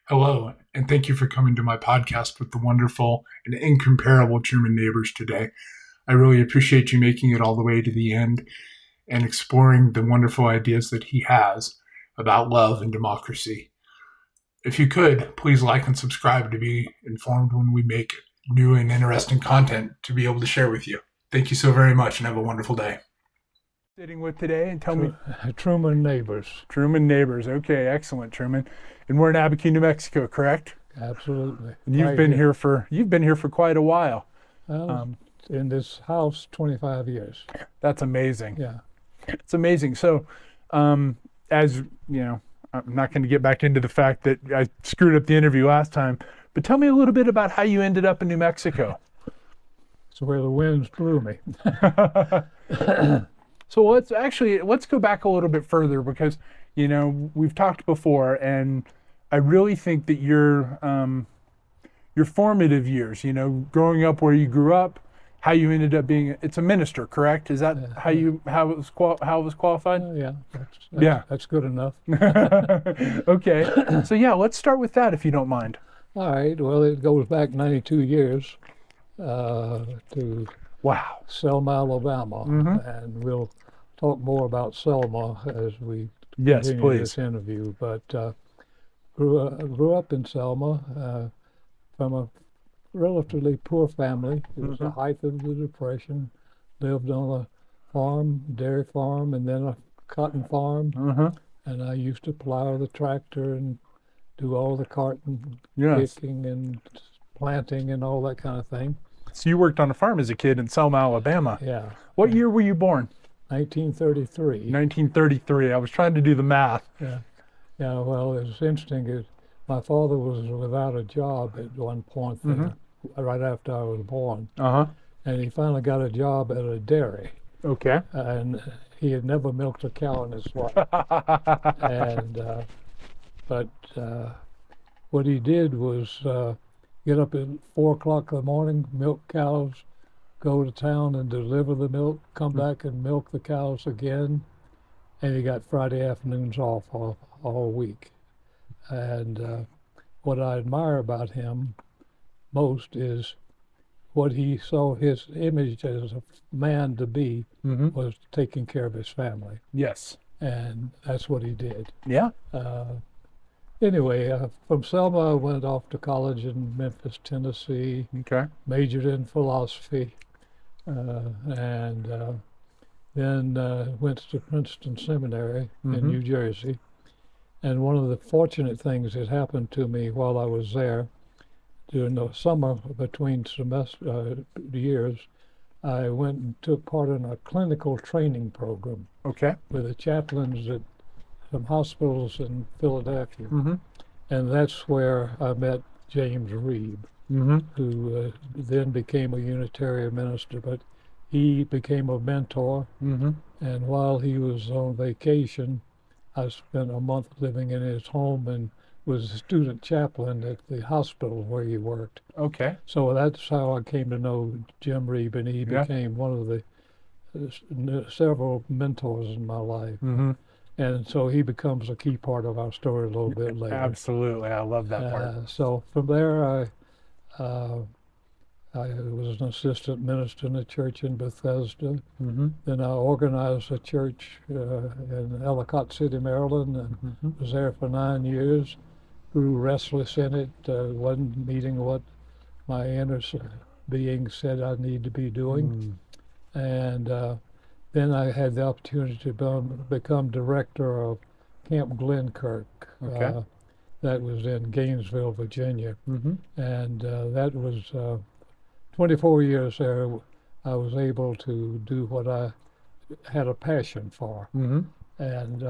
Hello, and thank you for coming to my podcast with the wonderful and incomparable Truman Nabors today. I really appreciate you making it all the way to the end and exploring the wonderful ideas that he has about love and democracy. If you could, please like and subscribe to be informed when we make new and interesting content to be able to share with you. Thank you so very much and have a wonderful day. Sitting with today and tell me. Truman Nabors. Truman Nabors. Okay, excellent, Truman. And we're in Abiquiu, New Mexico, correct? Absolutely. And you've been here for quite a while. In this house, 25 years. That's amazing. Yeah. It's amazing. So, as you know, I'm not going to get back into the fact that I screwed up the interview last time, but tell me a little bit about how you ended up in New Mexico. It's where the winds blew me. So let's go back a little bit further because, we've talked before, and I really think that your formative years, growing up where you grew up, how you ended up being, it's a minister, correct? Is that how it was qualified? That's good enough. Okay. So let's start with that if you don't mind. All right. Well, it goes back 92 years to Wow. Selma, Alabama, and we'll talk more about Selma as we continue this interview. But grew up in Selma from a relatively poor family. It was the height of the Depression. Lived on a farm, dairy farm, and then a cotton farm. And I used to plow the tractor and do all the carting, picking and planting and all that kind of thing. So you worked on a farm as a kid in Selma, Alabama. Yeah. What year were you born? 1933. 1933. I was trying to do the math. Yeah. Yeah, well, it was interesting. My father was without a job at one point right after I was born. And he finally got a job at a dairy. Okay. And he had never milked a cow in his life. But what he did was get up at 4 o'clock in the morning, milk cows, go to town and deliver the milk, come back and milk the cows again. And he got Friday afternoons off all week. And what I admire about him most is what he saw his image as a man to be was taking care of his family. Yes. And that's what he did. Yeah. Anyway, from Selma, I went off to college in Memphis, Tennessee. Okay. Majored in philosophy, and then went to Princeton Seminary in New Jersey. And one of the fortunate things that happened to me while I was there, during the summer between years, I went and took part in a clinical training program. Okay. With the chaplains at some hospitals in Philadelphia. And that's where I met James Reeb, who then became a Unitarian minister, but he became a mentor. And while he was on vacation, I spent a month living in his home and was a student chaplain at the hospital where he worked. Okay. So that's how I came to know Jim Reeb, and he became one of the several mentors in my life. And so he becomes a key part of our story a little bit later. Absolutely. I love that part. So from there, I was an assistant minister in a church in Bethesda. Then I organized a church in Ellicott City, Maryland, and was there for 9 years. Grew restless in it, wasn't meeting what my inner being said I need to be doing. And then I had the opportunity to become director of Camp Glenkirk. That was in Gainesville, Virginia. And that was 24 years there. I was able to do what I had a passion for. And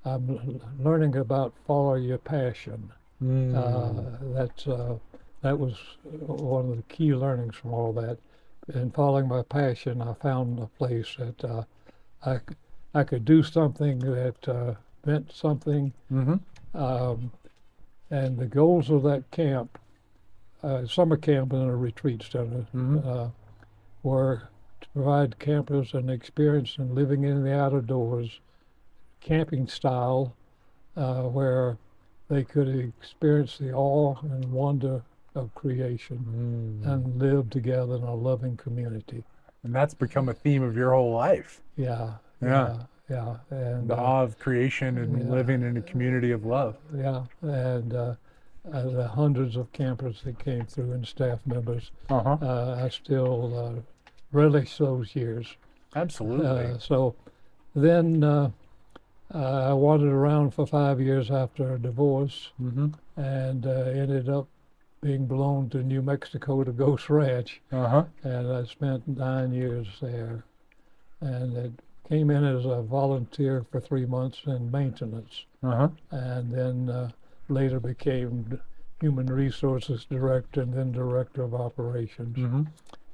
I'm learning about follow your passion. That was one of the key learnings from all that. In following my passion, I found a place that I could do something that meant something. And the goals of that camp, summer camp and a retreat center, were to provide campers an experience in living in the outdoors, camping style, where they could experience the awe and wonder of creation and live together in a loving community. And that's become a theme of your whole life. Yeah, Yeah. yeah, and The awe of creation and living in a community of love. yeah, and the hundreds of campers that came through and staff members, I still relish those years. Absolutely. So then I wandered around for 5 years after a divorce and ended up being blown to New Mexico to Ghost Ranch. And I spent 9 years there. And it came in as a volunteer for 3 months in maintenance. And then later became human resources director and then director of operations.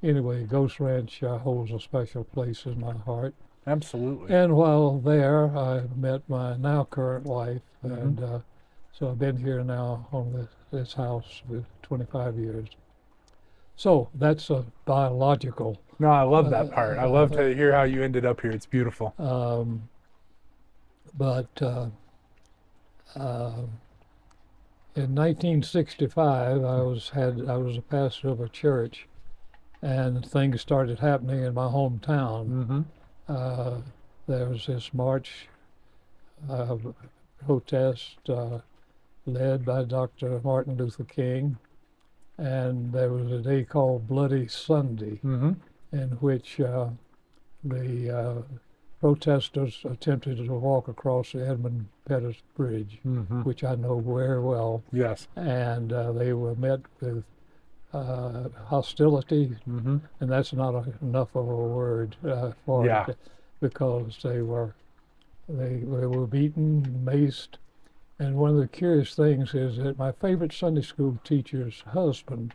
Anyway, Ghost Ranch holds a special place in my heart. Absolutely. And while there, I met my now current wife, and so I've been here now on this house for 25 years. So that's a biological. No, I love that part. I love to hear how you ended up here. It's beautiful. But in 1965, I was a pastor of a church, and things started happening in my hometown. There was this march protest led by Dr. Martin Luther King, and there was a day called Bloody Sunday, in which the protesters attempted to walk across the Edmund Pettus Bridge, which I know very well. Yes. And they were met with hostility, and that's not enough of a word for it, because they were beaten, maced. And one of the curious things is that my favorite Sunday school teacher's husband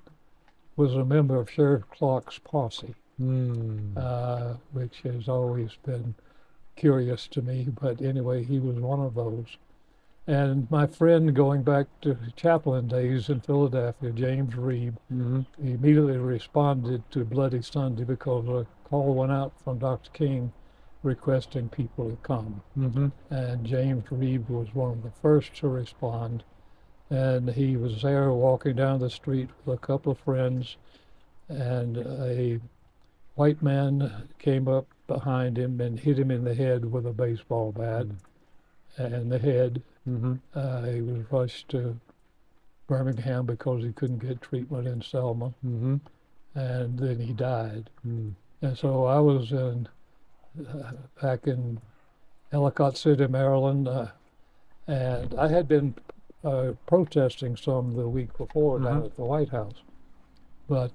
was a member of Sheriff Clark's posse, which has always been curious to me. But anyway, he was one of those. And my friend, going back to chaplain days in Philadelphia, James Reeb, he immediately responded to Bloody Sunday because a call went out from Dr. King requesting people to come. And James Reeb was one of the first to respond. And he was there walking down the street with a couple of friends, and a white man came up behind him and hit him in the head with a baseball bat. And the head. He was rushed to Birmingham because he couldn't get treatment in Selma. And then he died. And so I was back in Ellicott City, Maryland, and I had been protesting some the week before down at the White House. But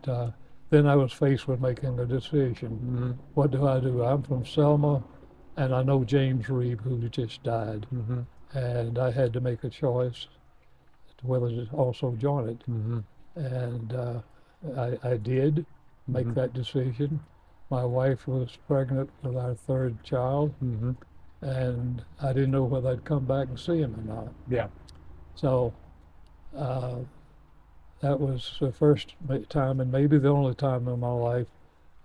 then I was faced with making a decision. What do I do? I'm from Selma, and I know James Reeb, who just died. And I had to make a choice to whether to also join it. And I did make that decision. My wife was pregnant with our third child, and I didn't know whether I'd come back and see him or not. Yeah. So that was the first time, and maybe the only time in my life,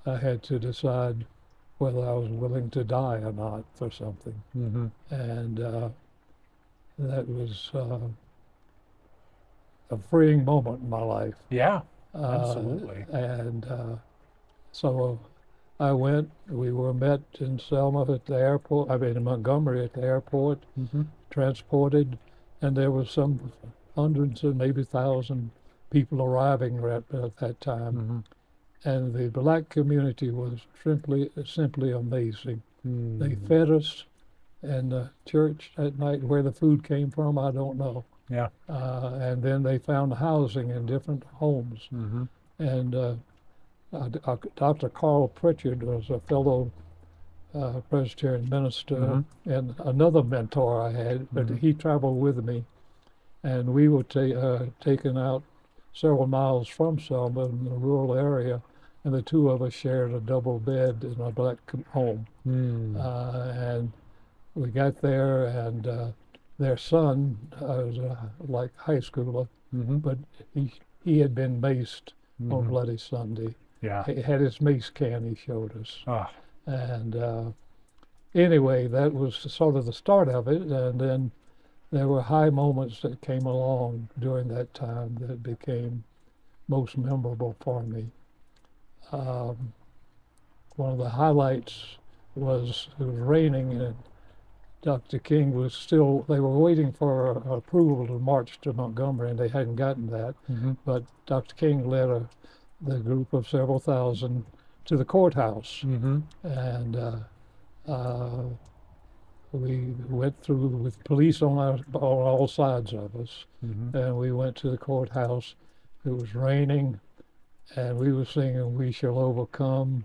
I had to decide whether I was willing to die or not for something. And that was a freeing moment in my life. Yeah, absolutely. And so I went. We were met in Selma at the airport, in Montgomery at the airport, transported, and there was some hundreds and maybe 1,000 people arriving at that time. And the black community was simply amazing. They fed us. And the church at night, where the food came from, I don't know. Yeah. And then they found housing in different homes. And Dr. Carl Pritchard was a fellow Presbyterian minister and another mentor I had, but he traveled with me. And we were taken out several miles from Selma in a rural area, and the two of us shared a double bed in a black home. And we got there, and their son was like high schooler, but he had been maced on Bloody Sunday. Yeah. He had his mace can he showed us. Oh. And anyway, that was sort of the start of it. And then there were high moments that came along during that time that became most memorable for me. One of the highlights was it was raining and Dr. King was still, they were waiting for approval to march to Montgomery, and they hadn't gotten that. But Dr. King led the group of several thousand to the courthouse. And we went through with police on all sides of us. And we went to the courthouse. It was raining, and we were singing "We Shall Overcome."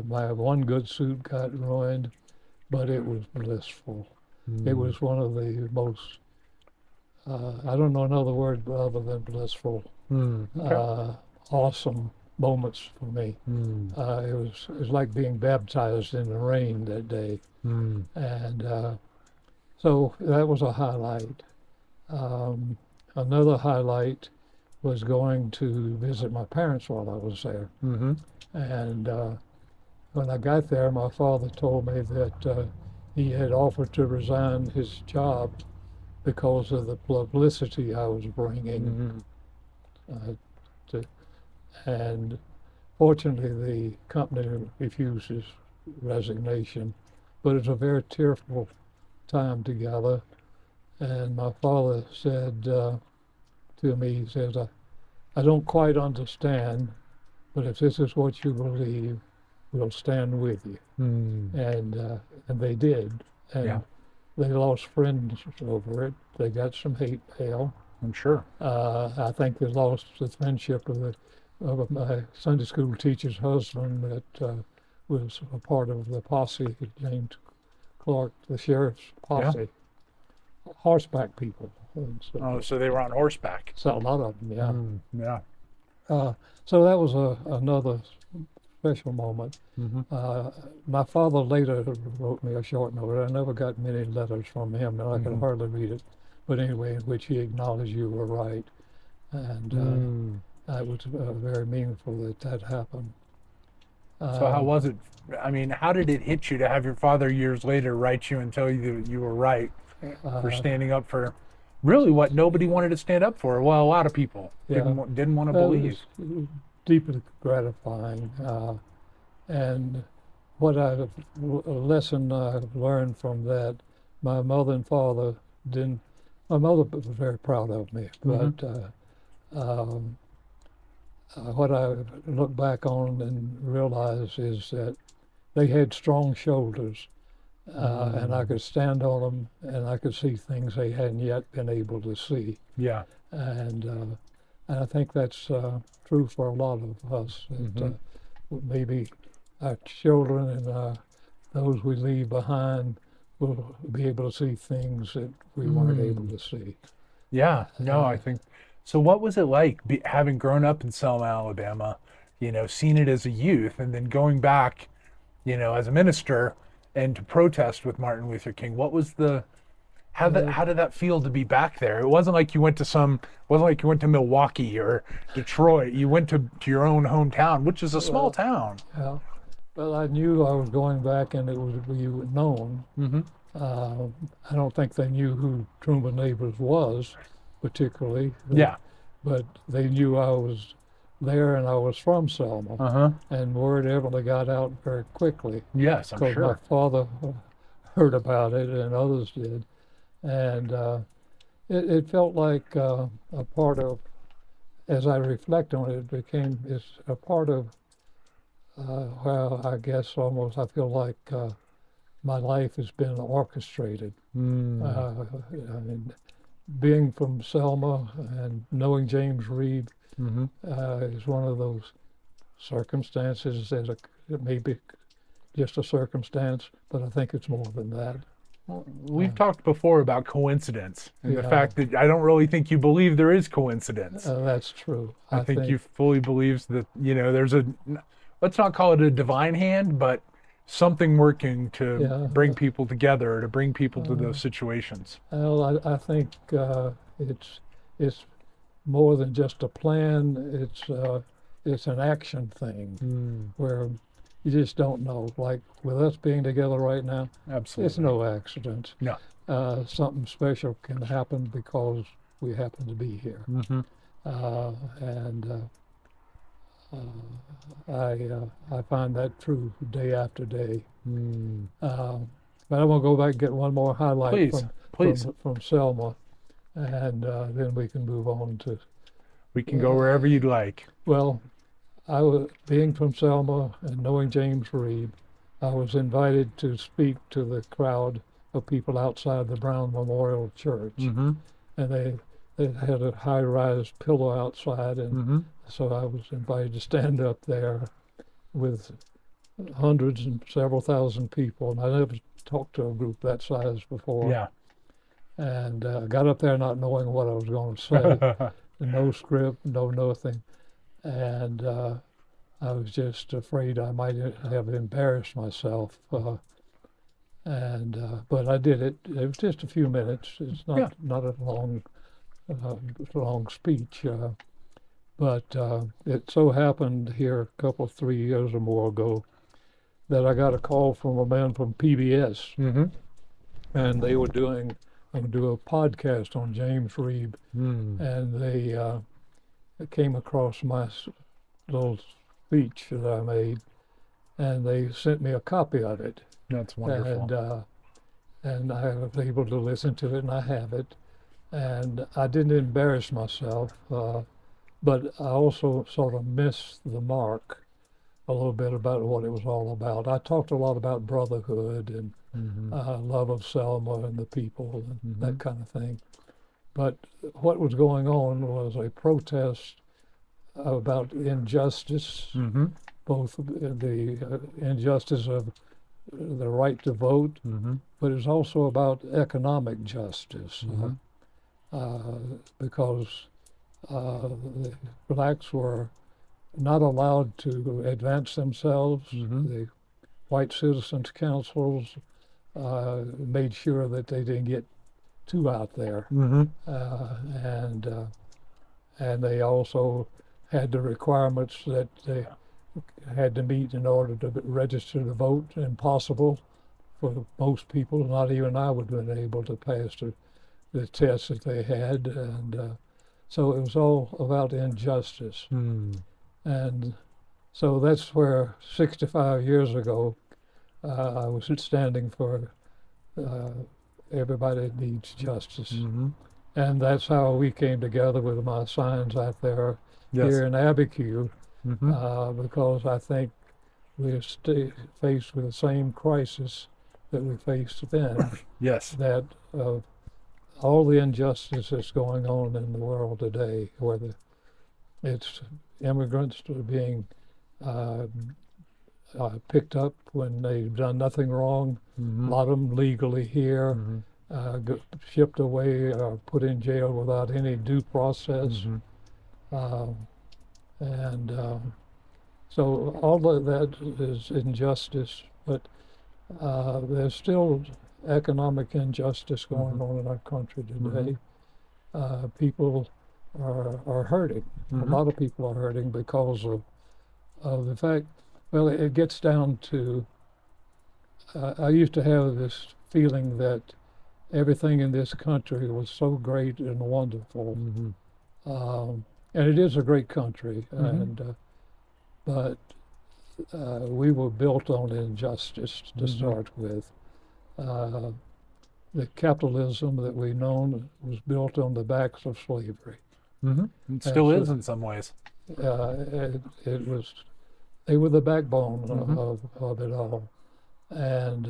My one good suit got ruined, but it was blissful. It was one of the most, I don't know another word other than blissful, awesome moments for me. It was like being baptized in the rain that day. And so that was a highlight. Another highlight was going to visit my parents while I was there. And when I got there, my father told me that he had offered to resign his job because of the publicity I was bringing. And fortunately, the company refused his resignation. But it was a very tearful time together. And my father said to me, he says, I don't quite understand, but if this is what you believe, we'll stand with you. And they did. And they lost friends over it. They got some hate mail. I'm sure. I think they lost the friendship of my Sunday school teacher's husband that was a part of the posse, James Clark, the sheriff's posse. Horseback people. Oh, so they were on horseback. So a lot of them, Yeah. So that was another special moment. My father later wrote me a short note. I never got many letters from him, and I could hardly read it. But anyway, in which he acknowledged you were right. And it was very meaningful that happened. So how was it? I mean, how did it hit you to have your father years later write you and tell you that you were right for standing up for really what nobody wanted to stand up for? Well, a lot of people didn't want to believe. It was deeply gratifying. And a lesson I've learned from that, my mother and father didn't, my mother was very proud of me, but what I look back on and realize is that they had strong shoulders, and I could stand on them, and I could see things they hadn't yet been able to see. Yeah. And I think that's true for a lot of us. That maybe our children and those we leave behind will be able to see things that we weren't able to see. Yeah. No, I think. So what was it like having grown up in Selma, Alabama, seen it as a youth, and then going back, as a minister and to protest with Martin Luther King? What was how did that feel to be back there? It wasn't like you went to Milwaukee or Detroit. You went to your own hometown, which is a small town. Yeah. Well, I knew I was going back, and it would be known. I don't think they knew who Truman Nabors was, particularly. But they knew I was there, and I was from Selma. And word evidently got out very quickly. Yes, I'm sure. Because my father heard about it, and others did. And it felt like a part of, as I reflect on it, it's a part of, well, I guess almost I feel like my life has been orchestrated. I mean, being from Selma and knowing James Reed is one of those circumstances that it may be just a circumstance, but I think it's more than that. Well, we've talked before about coincidence and the fact that I don't really think you believe there is coincidence. That's true. I think you fully believes that, there's let's not call it a divine hand, but something working to bring people together, to bring people to those situations. Well, I think it's more than just a plan. It's an action thing where you just don't know. Like with us being together right now, Absolutely. it's no accident. No. Something special can happen because we happen to be here. Mm-hmm. And I find that true day after day. But I want to go back and get one more highlight Please. from Selma, and then we can move on to. We can go wherever you'd like. Well, I was being from Selma and knowing James Reeb, I was invited to speak to the crowd of people outside the Brown Memorial Church, Mm-hmm. and they had a high-rise pillow outside, and Mm-hmm. so I was invited to stand up there with hundreds and several thousand people, and I never talked to a group that size before. Yeah. And got up there not knowing what I was going to say, no script, no nothing, and I was just afraid I might have embarrassed myself. But I did it. It was just a few minutes. It's not a long speech. But it so happened here a couple, 3 years or more ago, that I got a call from a man from PBS, Mm-hmm. and they were doing a podcast on James Reeb, Mm. and they came across my little speech that I made, and they sent me a copy of it, That's wonderful. and I was able to listen to it, and I have it, and I didn't embarrass myself, but I also sort of missed the mark a little bit about what it was all about. I talked a lot about brotherhood and love of Selma and the people and that kind of thing. But what was going on was a protest about injustice, Mm-hmm. both the injustice of the right to vote, Mm-hmm. but it's also about economic justice, because the blacks were not allowed to advance themselves. Mm-hmm. The white citizens councils made sure that they didn't get too out there, Mm-hmm. and they also had the requirements that they had to meet in order to register to vote. Impossible for most people. Not even I would have been able to pass the tests that they had, and so it was all about injustice. Mm. And so that's where 65 years ago I was standing for everybody needs justice. Mm-hmm. And that's how we came together with my signs out there here in Abiquiu, because I think we're faced with the same crisis that we faced then. Yes. That all the injustice that's going on in the world today, whether it's immigrants that are being picked up when they've done nothing wrong, a lot of them legally here, shipped away or put in jail without any due process. So all of that is injustice, but there's still economic injustice going on in our country today. People are hurting. A lot of people are hurting because of the fact, well, it gets down to, I used to have this feeling that everything in this country was so great and wonderful. And it is a great country, but we were built on injustice to start with. The capitalism that we known was built on the backs of slavery. It still is in some ways. It was, they were the backbone of it all, and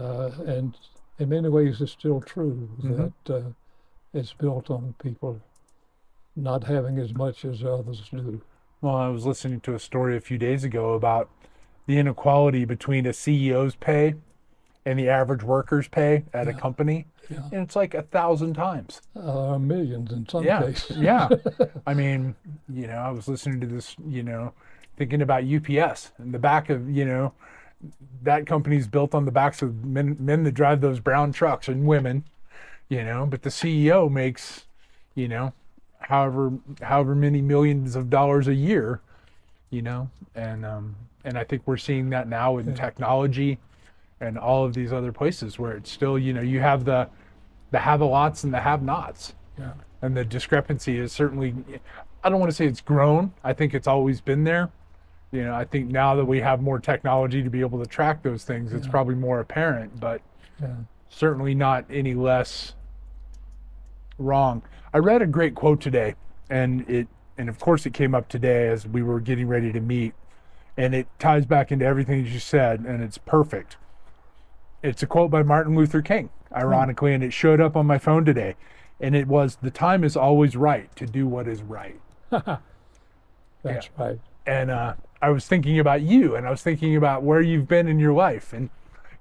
in many ways it's still true that it's built on people not having as much as others do. Well, I was listening to a story a few days ago about the inequality between a CEO's pay and the average worker's pay at a company. And it's like 1,000 times. Millions in some cases. I mean, I was listening to this, thinking about UPS and the back of, that company's built on the backs of men that drive those brown trucks and women, but the CEO makes, however many millions of dollars a year, and And I think we're seeing that now in technology and all of these other places where it's still, you have the have-a-lots and the have-nots. Yeah. And the discrepancy is certainly, I don't want to say it's grown. I think it's always been there. I think now that we have more technology to be able to track those things, it's probably more apparent, but certainly not any less wrong. I read a great quote today, and of course it came up today as we were getting ready to meet, and it ties back into everything that you said, and it's perfect. It's a quote by Martin Luther King, ironically, and it showed up on my phone today, and it was, "The time is always right to do what is right." That's right. And I was thinking about you, and I was thinking about where you've been in your life, and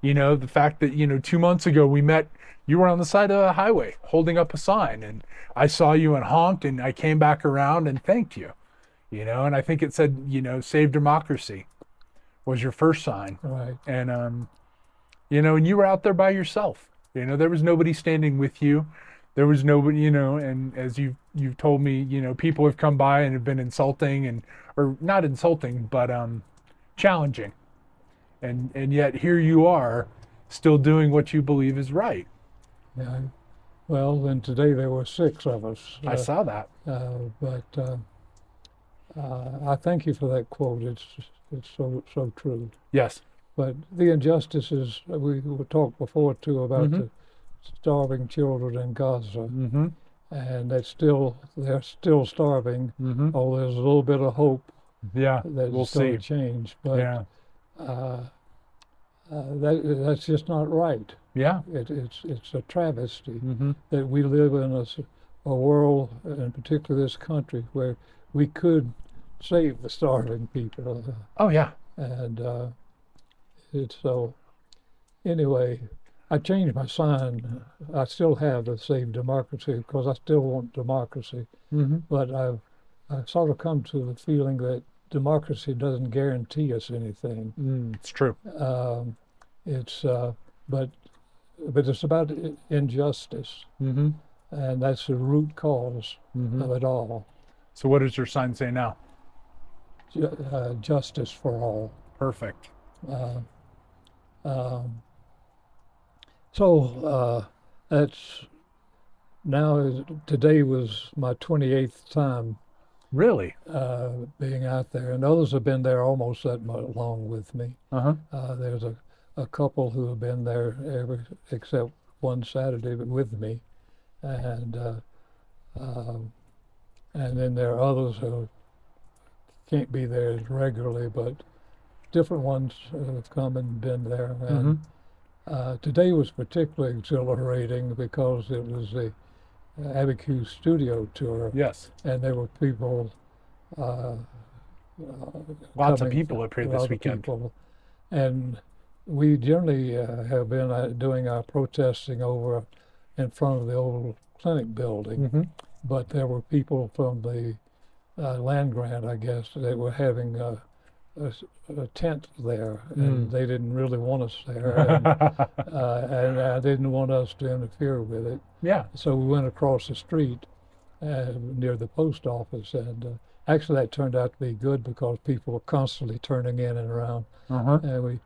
the fact that 2 months ago we met. You were on the side of a highway holding up a sign, and I saw you and honked, and I came back around and thanked you. And I think it said, "Save Democracy" was your first sign. Right. And and you were out there by yourself. There was nobody standing with you. There was nobody, and as you've told me, people have come by and have been insulting or not insulting, but challenging. And yet here you are still doing what you believe is right. Yeah. Well, then today there were 6 of us. I saw that. But I thank you for that quote. It's so true. Yes. But the injustices, we talked before too about the starving children in Gaza, and they're still starving. Oh, there's a little bit of hope. Yeah, that we'll it's going see. to change, but that's just not right. Yeah. It's a travesty that we live in a world, in particular this country, where we could save the starving people. Oh yeah. And it's so. Anyway, I changed my sign. I still have the Save Democracy because I still want democracy. But I've sort of come to the feeling that democracy doesn't guarantee us anything. It's true. But it's about injustice, and that's the root cause of it all. So what does your sign say now? Justice for all. Perfect. That's now. Today was my 28th time. Really? Being out there, and others have been there almost that long with me. There's a couple who have been there except one Saturday with me, and then there are others who can't be there as regularly, but different ones have come and been there. And today was particularly exhilarating because it was the Abiquiu studio tour. Yes. And there were people. Lots of people up here this weekend. And we generally have been doing our protesting over in front of the old clinic building. But there were people from the land grant, I guess, that were having a tent there, and they didn't really want us there, and I didn't want us to interfere with it. Yeah. So we went across the street near the post office, and actually that turned out to be good because people were constantly turning in and around, and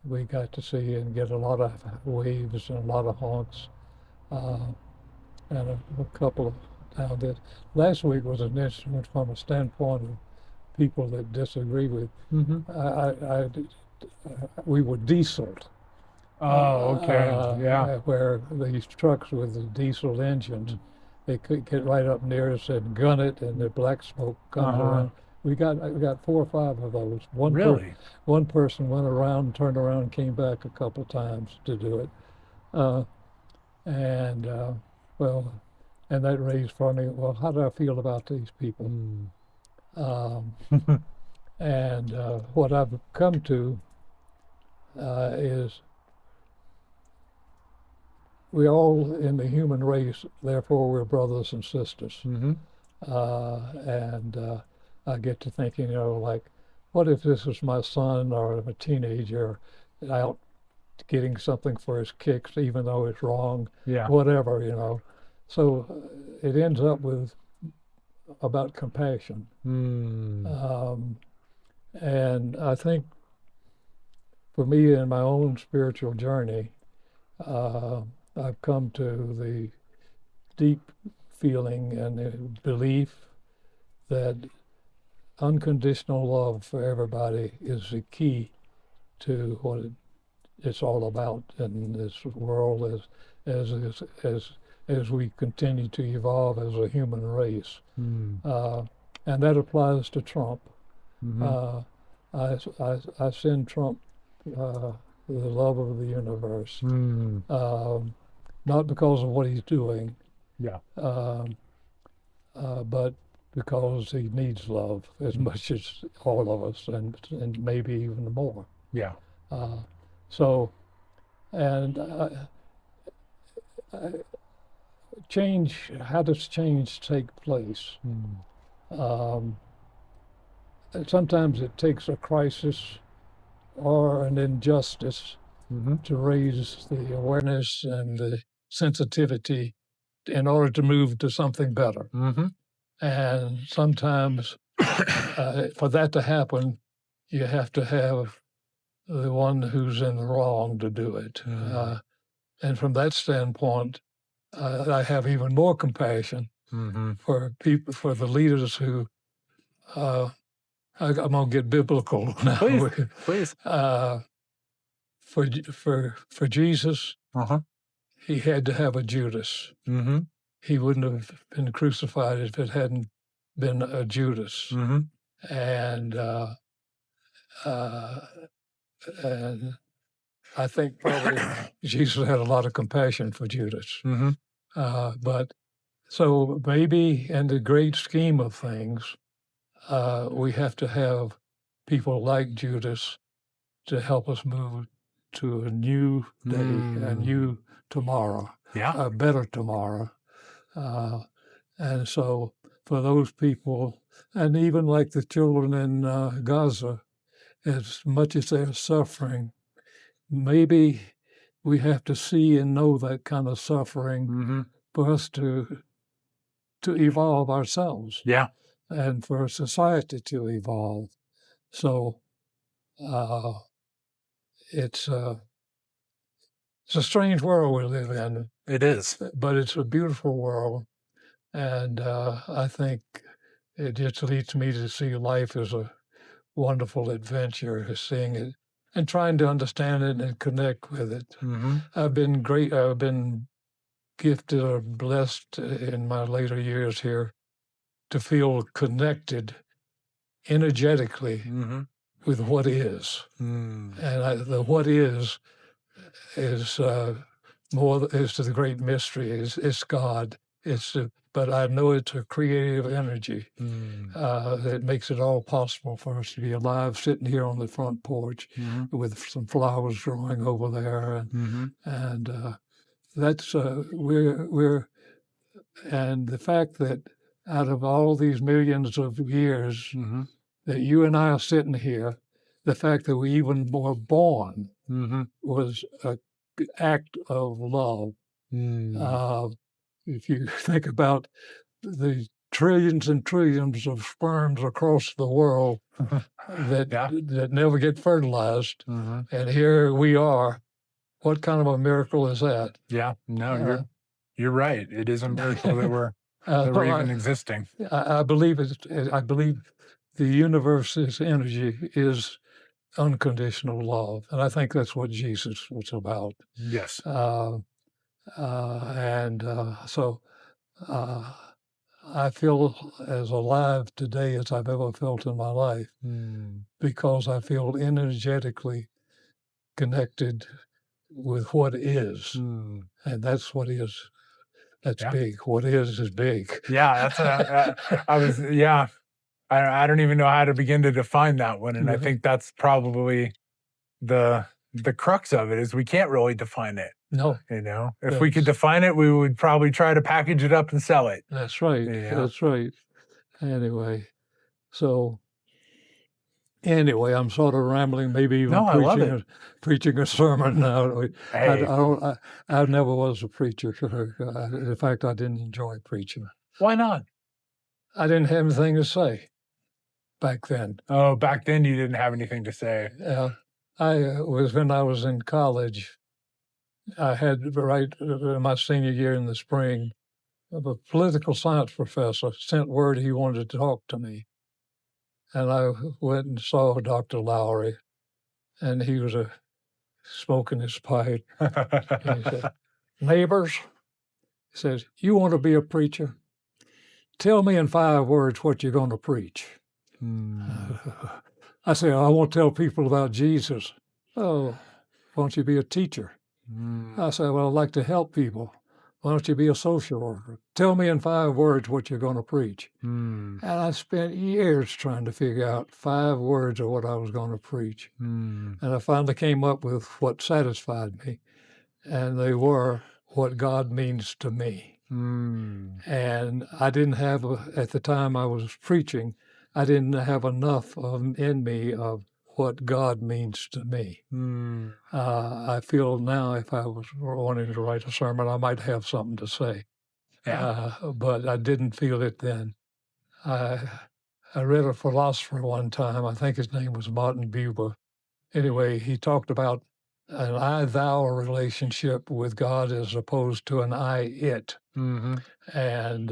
we got to see and get a lot of waves and a lot of honks, and a couple of down there. Last week was an instrument from a standpoint of people that disagree with. We were dieseled. Oh, okay. Yeah. Where these trucks with the diesel engines, they could get right up near us and gun it, and the black smoke comes around. We got 4 or 5 of those. One person went around, turned around, and came back a couple times to do it, and that raised for me. Well, how do I feel about these people? And what I've come to is we all in the human race, therefore we're brothers and sisters. And I get to thinking, like, what if this was my son or a teenager out getting something for his kicks, even though it's wrong, whatever. So it ends up with about compassion. And I think for me in my own spiritual journey, I've come to the deep feeling and belief that unconditional love for everybody is the key to what it's all about in this world as we continue to evolve as a human race. And that applies to Trump. Mm-hmm. I send Trump the love of the universe, not because of what he's doing, Yeah. but because he needs love as much as all of us, and maybe even more. Yeah. So, and change. How does change take place? Sometimes it takes a crisis or an injustice to raise the awareness and the sensitivity in order to move to something better. And sometimes for that to happen, you have to have the one who's in the wrong to do it. And from that standpoint, I have even more compassion for people, for the leaders who, I'm going to get biblical now. Please. For Jesus, he had to have a Judas. He wouldn't have been crucified if it hadn't been a Judas. And I think probably Jesus had a lot of compassion for Judas. But so maybe in the great scheme of things, we have to have people like Judas to help us move to a new day, a new tomorrow, a better tomorrow. And so for those people, and even like the children in Gaza, as much as they're suffering, maybe we have to see and know that kind of suffering for us to evolve ourselves. Yeah. And for society to evolve. So it's a strange world we live in. It is. But it's a beautiful world. And I think it just leads me to see life as a wonderful adventure, seeing it and trying to understand it and connect with it. I've been gifted or blessed in my later years here to feel connected energetically with what is. And the what is more is to the great mystery. It's God. But I know it's a creative energy that makes it all possible for us to be alive, sitting here on the front porch with some flowers growing over there, and that's we're and the fact that out of all these millions of years that you and I are sitting here, the fact that we even were born was an act of love. If you think about the trillions and trillions of sperms across the world that never get fertilized, and here we are, what kind of a miracle is that? Yeah, no, you're right. It is a miracle that we're even existing. I believe I believe the universe's energy is unconditional love, and I think that's what Jesus was about. Yes. So I feel as alive today as I've ever felt in my life because I feel energetically connected with what is, and that's what is. That's big. What is big. Yeah, that's I don't even know how to begin to define that one, and I think that's probably the crux of it is we can't really define it. No. If we could define it, we would probably try to package it up and sell it. That's right. That's right. Anyway, I'm sort of rambling, maybe even preaching a sermon now. Hey. I never was a preacher. In fact, I didn't enjoy preaching. Why not? I didn't have anything to say back then. Oh, back then you didn't have anything to say. Yeah. was when I was in college. I had right my senior year in the spring. A political science professor sent word he wanted to talk to me, and I went and saw Dr. Lowry, and he was smoking his pipe. And he said, "Neighbors," he says, "you want to be a preacher? Tell me in 5 words what you're going to preach." I said, "I want to tell people about Jesus." "Oh, why don't you be a teacher?" I said, "Well, I'd like to help people." "Why don't you be a social worker? Tell me in 5 words what you're going to preach." And I spent years trying to figure out 5 words of what I was going to preach. And I finally came up with what satisfied me. And they were what God means to me. And I didn't have, at the time I was preaching, I didn't have enough in me of what God means to me. I feel now if I was wanting to write a sermon, I might have something to say. But I didn't feel it then. I read a philosopher one time, I think his name was Martin Buber. Anyway, he talked about an I-thou relationship with God as opposed to an I-it. And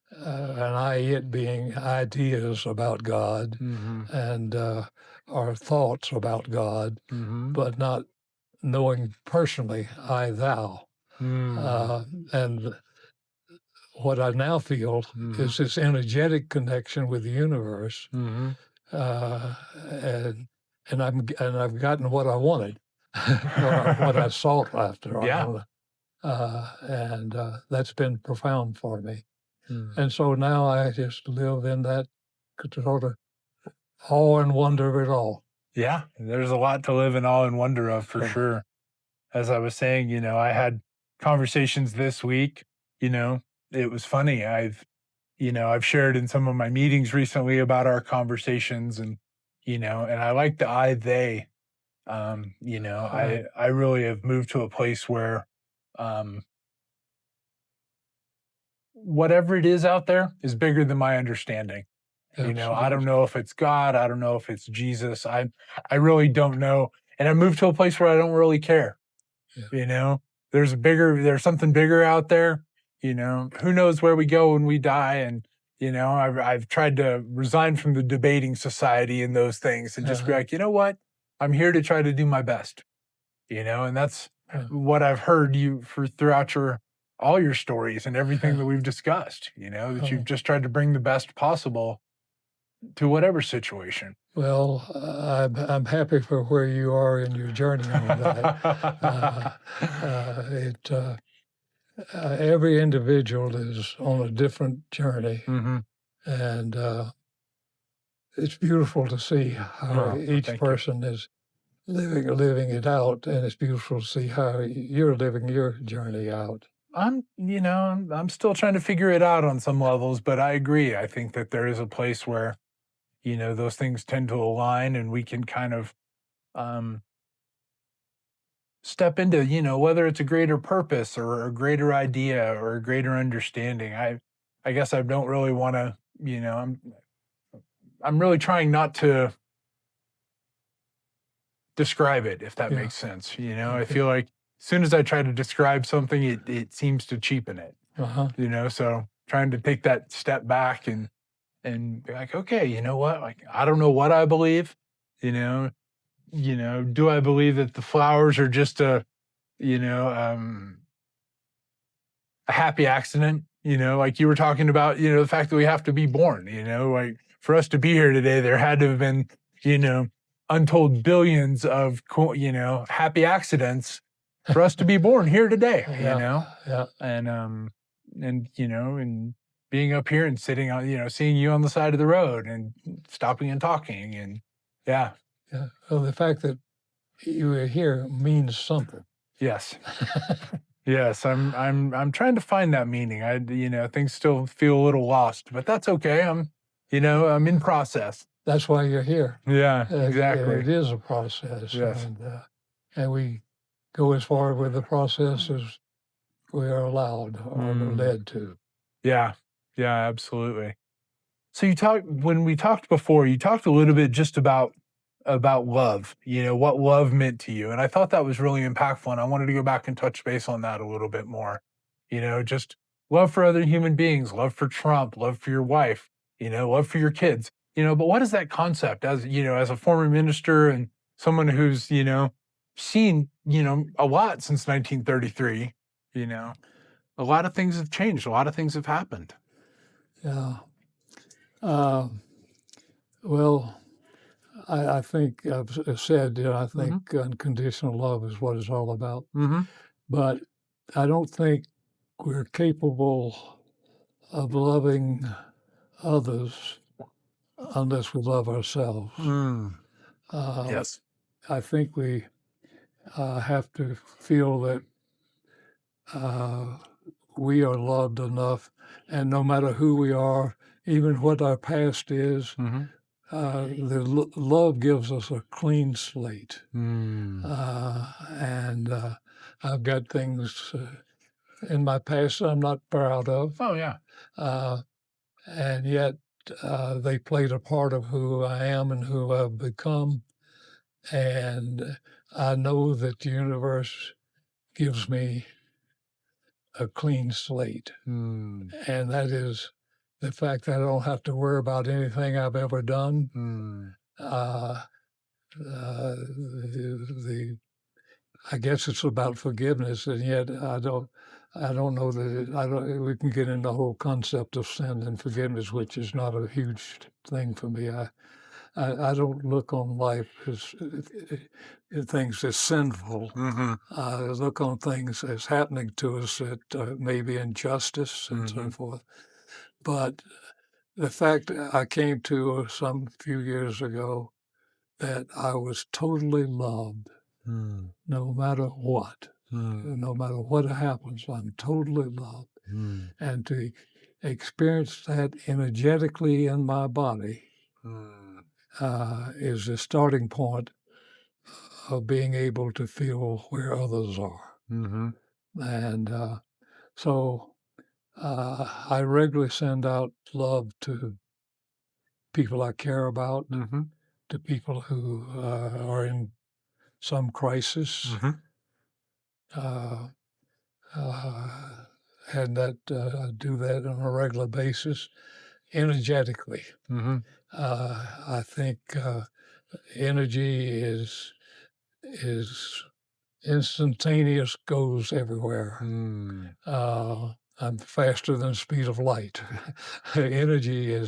an I-it being ideas about God and our thoughts about God, but not knowing personally I-thou. And what I now feel is this energetic connection with the universe, and I've gotten what I wanted, what I sought after. And that's been profound for me. And so now I just live in that sort of awe and wonder of it all. Yeah, there's a lot to live in awe and wonder of for sure. As I was saying, I had conversations this week, it was funny. I've shared in some of my meetings recently about our conversations and I like the I, they, I really have moved to a place where, whatever it is out there is bigger than my understanding. Absolutely. I don't know if it's God. I don't know if it's Jesus. I really don't know. And I moved to a place where I don't really care. There's something bigger out there. Who knows where we go when we die. And, I've tried to resign from the debating society and those things and just be like, you know what? I'm here to try to do my best, and that's what I've heard you throughout all your stories and everything that we've discussed, that you've just tried to bring the best possible to whatever situation. Well, I'm happy for where you are in your journey on that. Every individual is on a different journey, and it's beautiful to see how each person is living it out, and it's beautiful to see how you're living your journey out. I'm still trying to figure it out on some levels, but I agree. I think that there is a place where those things tend to align and we can kind of step into, whether it's a greater purpose or a greater idea or a greater understanding. I guess I don't really want to, I'm really trying not to describe it, if that makes sense. I feel like as soon as I try to describe something, it seems to cheapen it, so trying to take that step back and be like, okay, you know what? Like, I don't know what I believe, do I believe that the flowers are just a happy accident, like you were talking about, the fact that we have to be born, like for us to be here today, there had to have been, untold billions of, happy accidents for us to be born here today, and being up here and sitting on, seeing you on the side of the road and stopping and talking and Well, the fact that you are here means something. Yes. Yes, I'm trying to find that meaning. Things still feel a little lost, but that's okay. I'm in process. That's why you're here. Yeah, exactly. It is a process. Yes. And we go as far with the process as we are allowed or led to. Yeah, absolutely. So when we talked before, you talked a little bit just about about love, what love meant to you. And I thought that was really impactful. And I wanted to go back and touch base on that a little bit more. Just love for other human beings, love for Trump, love for your wife, love for your kids, but what is that concept as a former minister and someone who's, seen, a lot since 1933, a lot of things have changed. A lot of things have happened. Yeah. Well, I think I've said, I think unconditional love is what it's all about. Mm-hmm. But I don't think we're capable of loving others unless we love ourselves. Yes. I think we have to feel that we are loved enough, and no matter who we are, even what our past is, love gives us a clean slate. And I've got things in my past I'm not proud of. Oh, yeah. And yet they played a part of who I am and who I've become. And I know that the universe gives me a clean slate. And that is the fact that I don't have to worry about anything I've ever done. I guess it's about forgiveness, and yet I don't know that we can get into the whole concept of sin and forgiveness, which is not a huge thing for me. I don't look on life as things as sinful. I look on things as happening to us that may be injustice and so forth. But the fact I came to some few years ago that I was totally loved, no matter what. No matter what happens, I'm totally loved. And to experience that energetically in my body is the starting point of being able to feel where others are. And so I regularly send out love to people I care about, to people who are in some crisis. And that I do that on a regular basis, energetically. I think energy is instantaneous, goes everywhere. I'm faster than the speed of light. Energy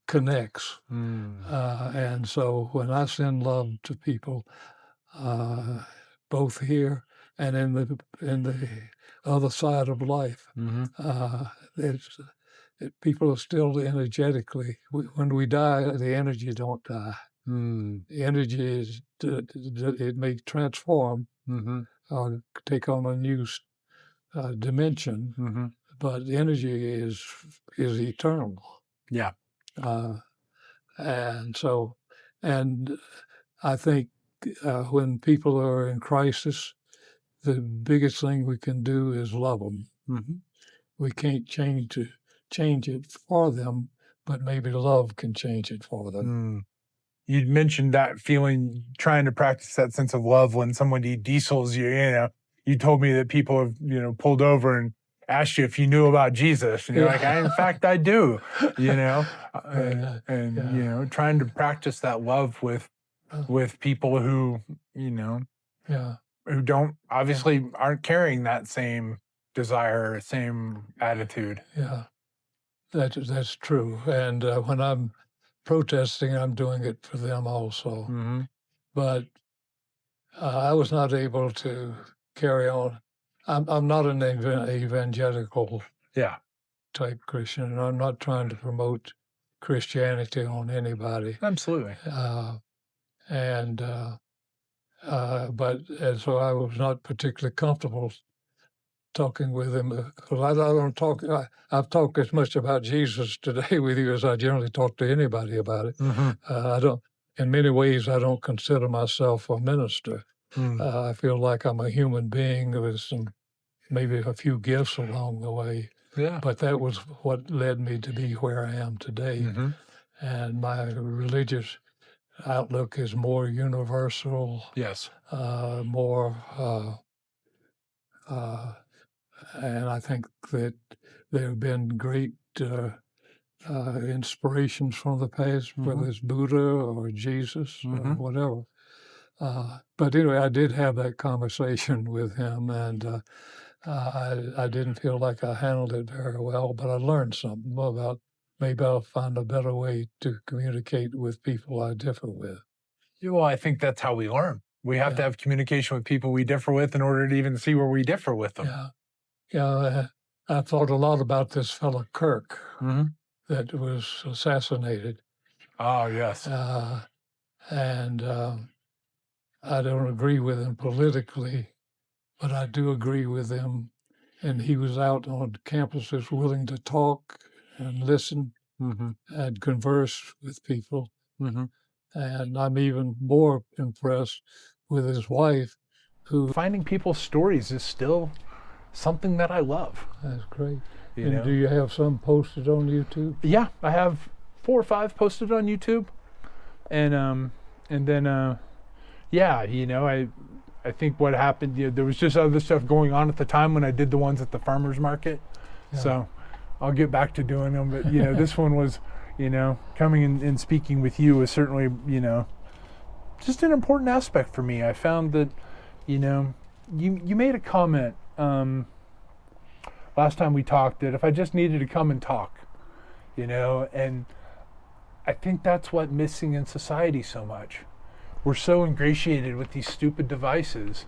connects. And so when I send love to people, both here and in the other side of life, people are still energetically. When we die, the energy don't die. The energy it may transform or take on a new dimension, but the energy is eternal. Yeah. And so, and I think when people are in crisis, the biggest thing we can do is love them. We can't change it for them, but maybe love can change it for them. You'd mentioned that feeling, trying to practice that sense of love when somebody diesels you. You told me that people have pulled over and asked you if you knew about Jesus, and you're like, in fact, I do. Trying to practice that love with people who who don't obviously aren't carrying that same desire, same attitude. Yeah, that's true. And when I'm protesting, I'm doing it for them also. But I was not able to carry on. I'm not an evangelical type Christian, and I'm not trying to promote Christianity on anybody. Absolutely. But so I was not particularly comfortable talking with him because I don't talk. I've talked as much about Jesus today with you as I generally talk to anybody about it. I don't. In many ways, I don't consider myself a minister. I feel like I'm a human being with maybe a few gifts along the way. Yeah. But that was what led me to be where I am today. And my religious outlook is more universal, Yes. more, and I think that there have been great inspirations from the past, whether it's Buddha or Jesus or whatever. But anyway, I did have that conversation with him, and I didn't feel like I handled it very well, but I learned something about maybe I'll find a better way to communicate with people I differ with. Yeah, well, I think that's how we learn. We have to have communication with people we differ with in order to even see where we differ with them. Yeah. Yeah, I thought a lot about this fellow Kirk that was assassinated. Oh, yes. And I don't agree with him politically, but I do agree with him. And he was out on campuses willing to talk and listen and converse with people. And I'm even more impressed with his wife, who... Finding people's stories is still something that I love. That's great. You and know? Do you have some posted on YouTube? Yeah, I have 4 or 5 posted on YouTube. And then yeah, you know, I think what happened, there was just other stuff going on at the time when I did the ones at the farmers market. Yeah. So I'll get back to doing them. But, you know, this one was, you know, coming and speaking with you was certainly, you know, just an important aspect for me. I found that, you know, you made a comment last time we talked that if I just needed to come and talk, you know, and I think that's what's missing in society so much. We're so ingratiated with these stupid devices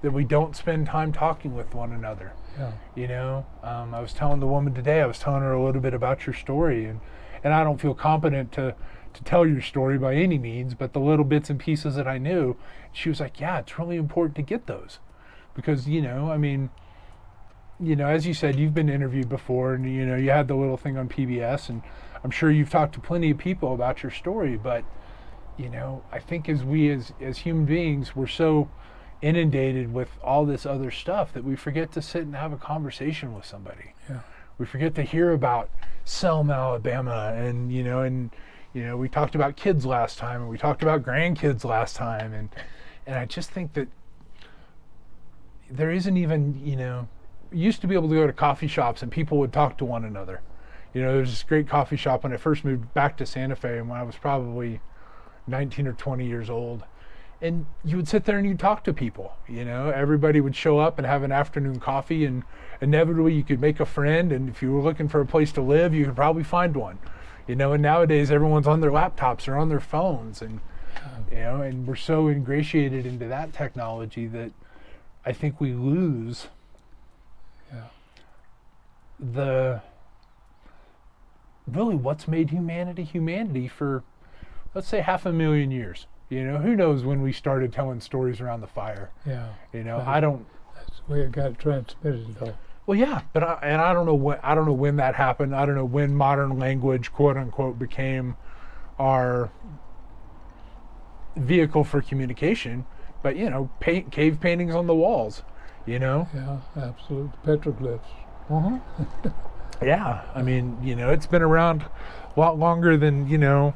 that we don't spend time talking with one another. Yeah. You know, I was telling the woman today, I was telling her a little bit about your story, and I don't feel competent to tell your story by any means, but the little bits and pieces that I knew, she was like, yeah, it's really important to get those. Because, you know, I mean, you know, as you said, you've been interviewed before, and, you know, you had the little thing on PBS, and I'm sure you've talked to plenty of people about your story, but, you know, I think as human beings, we're so inundated with all this other stuff that we forget to sit and have a conversation with somebody. Yeah. We forget to hear about Selma, Alabama, and you know, we talked about kids last time, and we talked about grandkids last time, and I just think that there isn't even, you know, you used to be able to go to coffee shops and people would talk to one another. You know, there's this great coffee shop when I first moved back to Santa Fe, and when I was probably 19 or 20 years old, and you would sit there and you'd talk to people. You know, everybody would show up and have an afternoon coffee, and inevitably you could make a friend, and if you were looking for a place to live, you could probably find one. You know, and nowadays everyone's on their laptops or on their phones, and you know, and we're so ingratiated into that technology that I think we lose the really what's made humanity for, let's say, 500,000 years. You know, who knows when we started telling stories around the fire? Yeah. You know, I don't. That's the way it got transmitted, though. Well, yeah, but I don't know when that happened. I don't know when modern language, quote unquote, became our vehicle for communication. But you know, cave paintings on the walls. You know. Yeah, absolutely. Petroglyphs. Yeah, I mean, you know, it's been around a lot longer than, you know,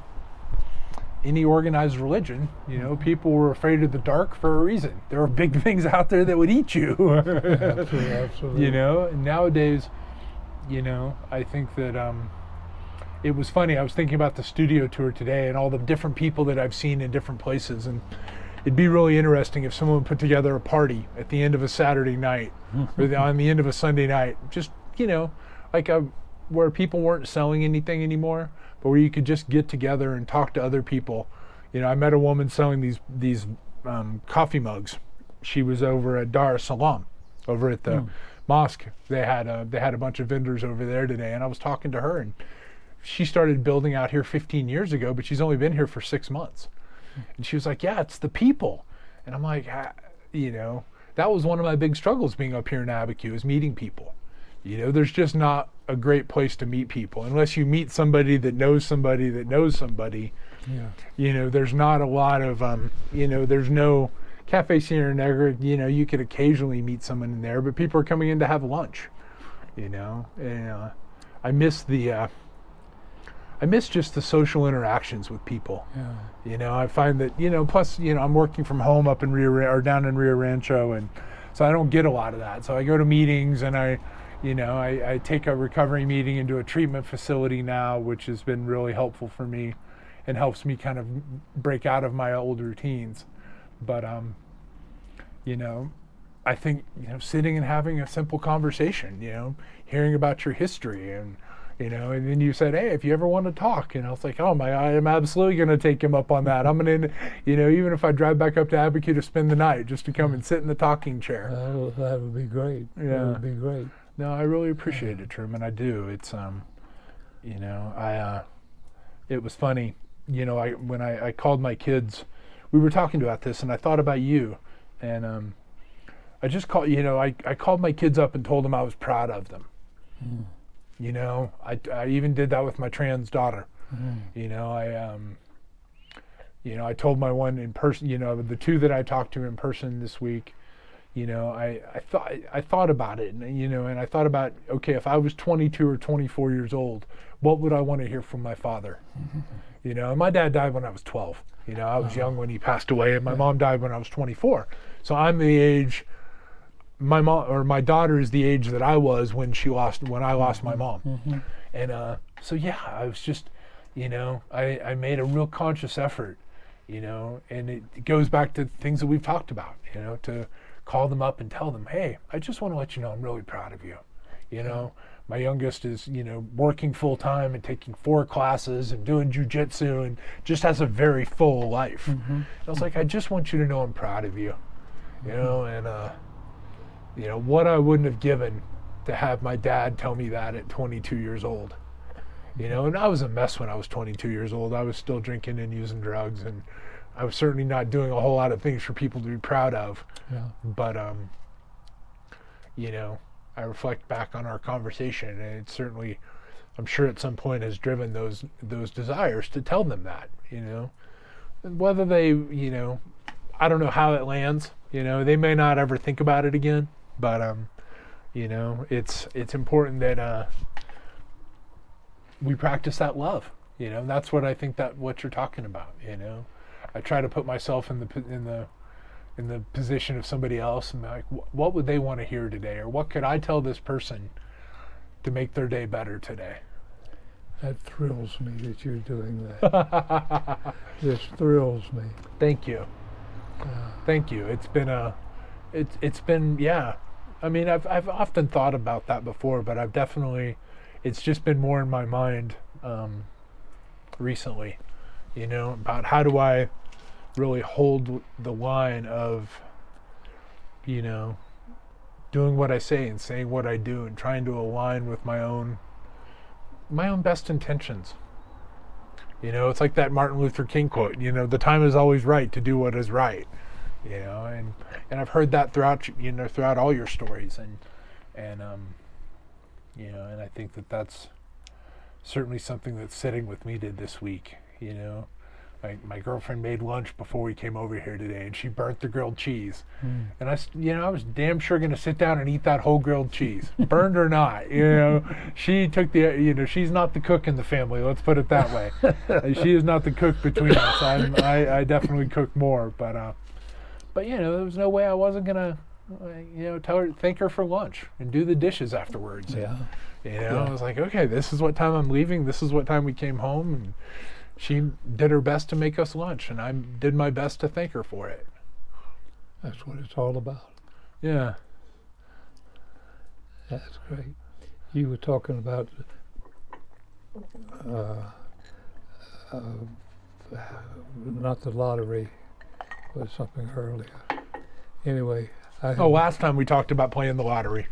any organized religion. You know, people were afraid of the dark for a reason. There are big things out there that would eat you. Absolutely. You know, and nowadays, you know, I think that it was funny. I was thinking about the studio tour today and all the different people that I've seen in different places, and it'd be really interesting if someone put together a party at the end of a Saturday night or on the end of a Sunday night, just, you know, like where people weren't selling anything anymore, but where you could just get together and talk to other people. You know, I met a woman selling these coffee mugs. She was over at Dar es Salaam, over at the mosque. They had a bunch of vendors over there today, and I was talking to her, and she started building out here 15 years ago, but she's only been here for 6 months. And she was like, yeah, it's the people. And I'm like, you know, that was one of my big struggles being up here in Abiquiu, is meeting people. You know, there's just not a great place to meet people unless you meet somebody that knows somebody that knows somebody. Yeah. You know, there's not a lot of, you know, there's no Cafe Sierra Negra. You know, you could occasionally meet someone in there, but people are coming in to have lunch, you know. And I miss the I miss just the social interactions with people. Yeah. You know, I find that, you know, plus, you know, I'm working from home up in down in Rio Rancho, and so I don't get a lot of that. So I go to meetings, and I take a recovery meeting into a treatment facility now, which has been really helpful for me and helps me kind of break out of my old routines. But, you know, I think, you know, sitting and having a simple conversation, you know, hearing about your history, and, you know, and then you said, hey, if you ever want to talk, and I was like, oh my, I am absolutely going to take him up on that. I'm going to, you know, even if I drive back up to Abiquiu to spend the night, just to come and sit in the talking chair. That would be great. Yeah. That would be great. No, I really appreciate it, Truman. I do. It's, you know, it was funny, you know, when I called my kids, we were talking about this, and I thought about you, and I just called, you know, I called my kids up and told them I was proud of them. Mm. You know, I even did that with my trans daughter. Mm. You know, I told my one in person, you know, the two that I talked to in person this week, you know, I thought about it, and, you know, and I thought about, okay, if I was 22 or 24 years old, what would I want to hear from my father? Mm-hmm. You know, and my dad died when I was 12. You know, I was young when he passed away, and my mom died when I was 24. So I'm the age, my daughter is the age that I was when I lost my mom. Mm-hmm. And so yeah, I was just, you know, I made a real conscious effort, you know, and it goes back to things that we've talked about, you know, to call them up and tell them, hey, I just want to let you know I'm really proud of you. You know, my youngest is, you know, working full time and taking 4 classes and doing jujitsu and just has a very full life. Mm-hmm. I was like, I just want you to know I'm proud of you, you know, and you know, what I wouldn't have given to have my dad tell me that at 22 years old. You know, and I was a mess when I was 22 years old. I was still drinking and using drugs, and I was certainly not doing a whole lot of things for people to be proud of. Yeah. But, you know, I reflect back on our conversation, and it certainly, I'm sure at some point has driven those desires to tell them that, you know. And whether they, you know, I don't know how it lands, you know, they may not ever think about it again, but, you know, it's important that we practice that love, you know. That's what I think that what you're talking about, you know. I try to put myself in the position of somebody else and be like, what would they want to hear today, or what could I tell this person to make their day better today? That thrills me that you're doing that. This thrills me. Thank you. Thank you. It's been yeah. I mean, I've often thought about that before, but it's just been more in my mind recently, you know, about how do I really hold the line of, you know, doing what I say and saying what I do and trying to align with my own best intentions. You know, it's like that Martin Luther King quote, you know, the time is always right to do what is right, you know, and I've heard that throughout all your stories, and you know, and I think that's certainly something that's sitting with me this week, you know. My girlfriend made lunch before we came over here today, and she burnt the grilled cheese. Mm. And I was damn sure going to sit down and eat that whole grilled cheese, burned or not. You know, she took she's not the cook in the family. Let's put it that way. She is not the cook between us. I definitely cook more, but you know, there was no way I wasn't gonna, you know, thank her for lunch and do the dishes afterwards. Yeah. And, you know, I was like, okay, this is what time I'm leaving. This is what time we came home, and she did her best to make us lunch, and I did my best to thank her for it. That's what it's all about. Yeah. That's great. You were talking about not the lottery, but something earlier. Anyway. Last time we talked about playing the lottery.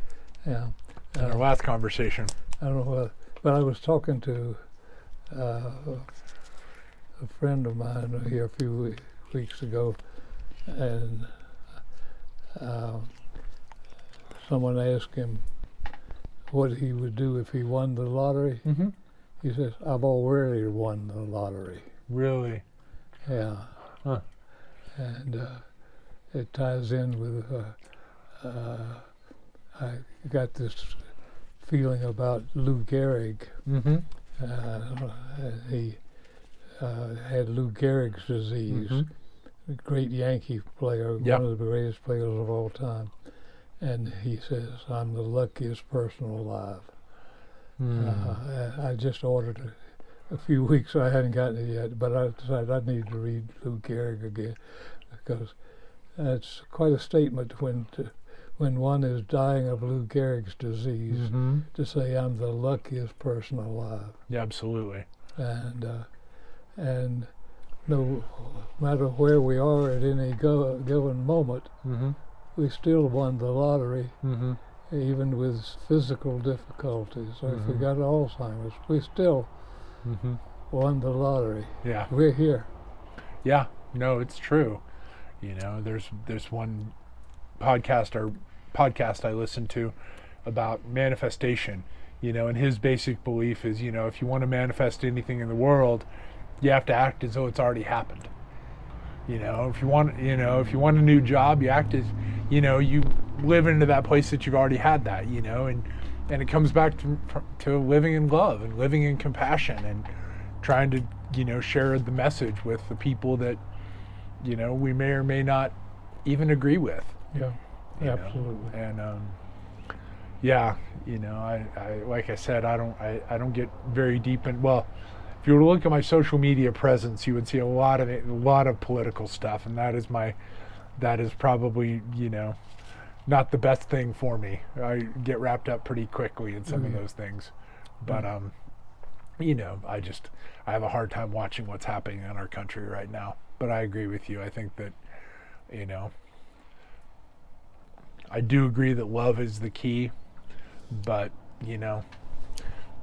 Yeah. In our last conversation. I don't know but I was talking to a friend of mine here a few weeks ago, and someone asked him what he would do if he won the lottery. Mm-hmm. He says, I've already won the lottery. Really? Yeah. Huh. And it ties in with, I got this feeling about Lou Gehrig. Mm-hmm. He had Lou Gehrig's disease, a great Yankee player, one of the greatest players of all time. And he says, I'm the luckiest person alive. I just ordered a few weeks, I hadn't gotten it yet, but I decided I need to read Lou Gehrig again, because it's quite a statement when one is dying of Lou Gehrig's disease to say, I'm the luckiest person alive. Yeah, absolutely. And no matter where we are at any given moment, we still won the lottery, even with physical difficulties. So if we got Alzheimer's, we still won the lottery. Yeah. We're here. Yeah, no, it's true. You know, there's one podcast I listened to about manifestation, you know, and his basic belief is, you know, if you want to manifest anything in the world, you have to act as though it's already happened. You know, if you want a new job, you act as, you know, you live into that place that you've already had that, you know, and it comes back to living in love and living in compassion and trying to, you know, share the message with the people that, you know, we may or may not even agree with. Yeah, absolutely. Know? And yeah, you know, I like I said, I don't get very deep in. Well, if you were to look at my social media presence, you would see a lot of political stuff, and that is probably, you know, not the best thing for me. I get wrapped up pretty quickly in some of those things, but you know, I have a hard time watching what's happening in our country right now. But I agree with you. I think that, you know, I do agree that love is the key, but, you know,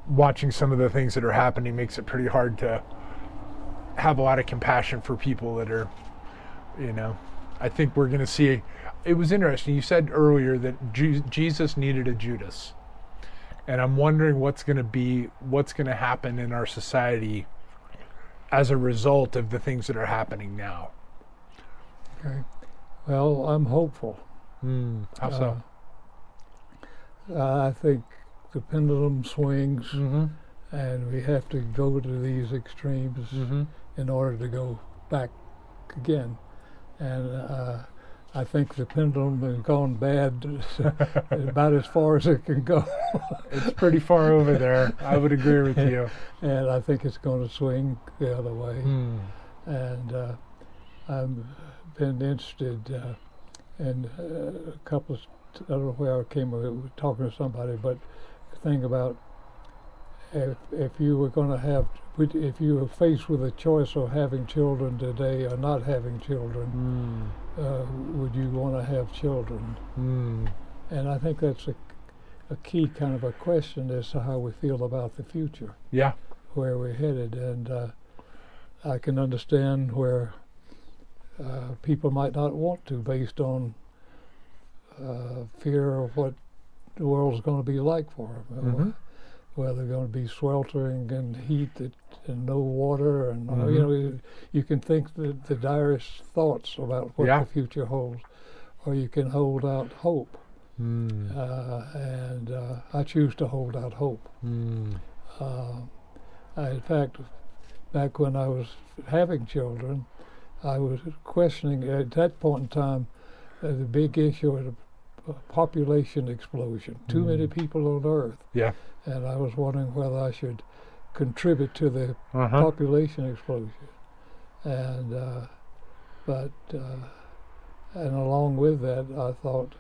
watching some of the things that are happening makes it pretty hard to have a lot of compassion for people that are, you know, I think we're going to see. It was interesting. You said earlier that Jesus needed a Judas. And I'm wondering what's going to happen in our society as a result of the things that are happening now. Okay. Well, I'm hopeful. How so? I think the pendulum swings, and we have to go to these extremes in order to go back again. And I think the pendulum has gone bad about as far as it can go. It's pretty far over there. I would agree with you. And I think it's going to swing the other way. And I've been interested in a couple of, I don't know where I came with talking to somebody, but the thing about if you were going to have, if you were faced with a choice of having children today or not having children, would you want to have children? And I think that's a key kind of a question as to how we feel about the future. Yeah. Where we're headed. And I can understand where people might not want to, based on fear of what the world's going to be like for them. Where they're going to be sweltering in heat and no water, and you know, you can think the direst thoughts about what the future holds, or you can hold out hope. And I choose to hold out hope. In fact, back when I was having children, I was questioning at that point in time the big issue of population explosion. Too many people on Earth. Yeah. And I was wondering whether I should contribute to the population explosion. And and along with that, I thought,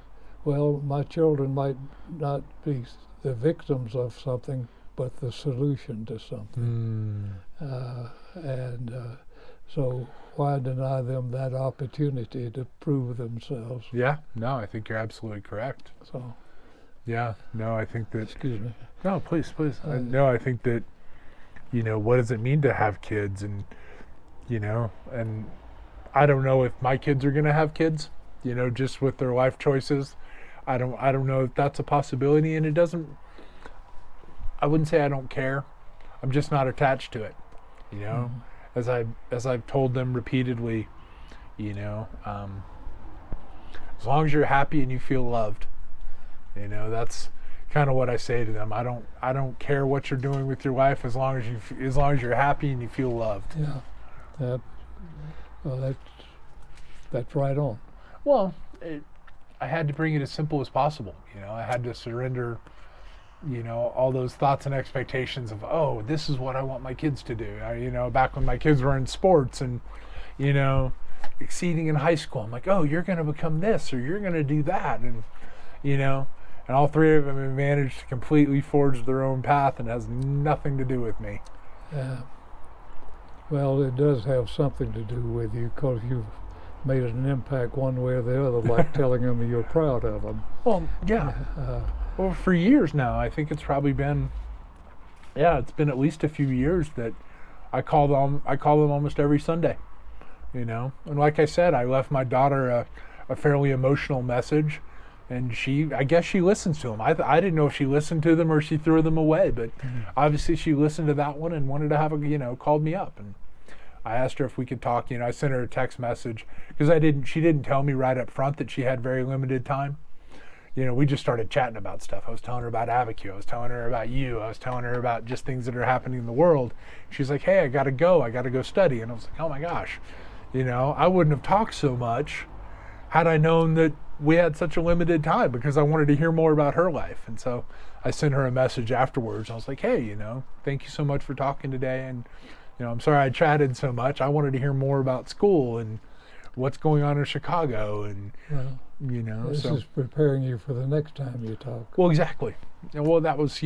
well, my children might not be the victims of something, but the solution to something. So why deny them that opportunity to prove themselves? Yeah, no, I think you're absolutely correct. So, yeah, no, I think that. Excuse me. No, please. No, I think that, you know, what does it mean to have kids, and, you know, and I don't know if my kids are going to have kids, you know, just with their life choices. I don't know if that's a possibility, and it doesn't. I wouldn't say I don't care. I'm just not attached to it, you know. As I've told them repeatedly, you know, as long as you're happy and you feel loved, you know, that's, kind of what I say to them. I don't care what you're doing with your life as long as you're happy and you feel loved. Yeah. Well, that's right on. Well, I had to bring it as simple as possible. I had to surrender, all those thoughts and expectations of, oh, this is what I want my kids to do. Back when my kids were in sports and, exceeding in high school, I'm like, oh, you're going to become this or you're going to do that. And, and all three of them have managed to completely forge their own path and has nothing to do with me. Yeah. Well, it does have something to do with you because you've made an impact one way or the other, like telling them you're proud of them. Well, yeah. Well, for years now, I think it's probably been, it's been at least a few years that I call them almost every Sunday, And like I said, I left my daughter a fairly emotional message, and I guess she listens to them. I didn't know if she listened to them or she threw them away, but obviously she listened to that one and wanted to have called me up, and I asked her if we could talk. I sent her a text message because she didn't tell me right up front that she had very limited time. We just started chatting about stuff. I was telling her about Abiquiu. I was telling her about you. I was telling her about just things that are happening in the world. She's like, hey, I got to go study. And I was like, oh my gosh, I wouldn't have talked so much had I known that we had such a limited time, because I wanted to hear more about her life. And so I sent her a message afterwards. I was like, hey, thank you so much for talking today. And, I'm sorry I chatted so much. I wanted to hear more about school and what's going on in Chicago. And, this is preparing you for the next time you talk. Well, exactly. Well, that was,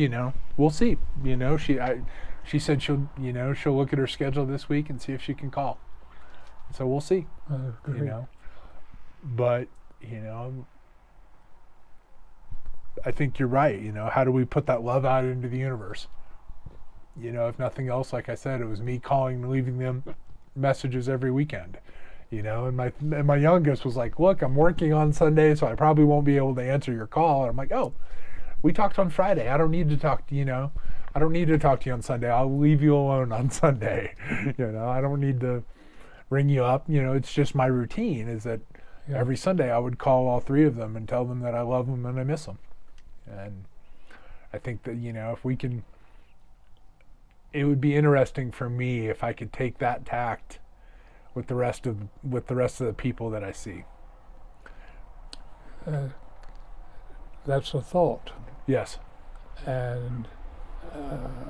we'll see. She said she'll look at her schedule this week and see if she can call. So we'll see. But, I think you're right. How do we put that love out into the universe? If nothing else, like I said, it was me calling and leaving them messages every weekend. And my youngest was like, look, I'm working on Sunday, so I probably won't be able to answer your call. And I'm like, oh, we talked on Friday. I don't need to talk to I don't need to talk to you on Sunday. I'll leave you alone on Sunday. I don't need to ring you up. It's just my routine is that every Sunday I would call all three of them and tell them that I love them and I miss them. And I think that, if we can, it would be interesting for me if I could take that tact with the rest of the people that I see. That's a thought. Yes. And